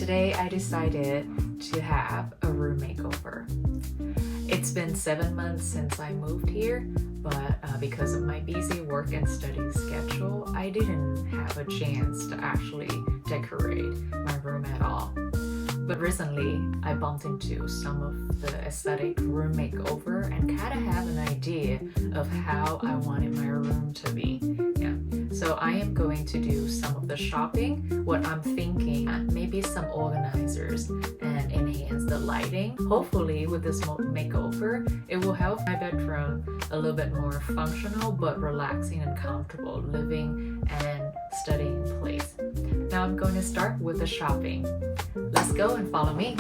today I decided to have a room makeover. It's been 7 months since I moved here, but because of my busy work and study schedule, I didn't have a chance to actually decorate my room at all. But recently, I bumped into some of the aesthetic room makeover and kind of have an idea of how I wanted my room to be. Yeah. So I am going to do some of the shopping, what I'm thinking, maybe some organizers and enhance the lighting. Hopefully with this makeover, it will help my bedroom a little bit more functional but relaxing and comfortable living and studying place. Now I'm going to start with the shopping. Let's go and follow me.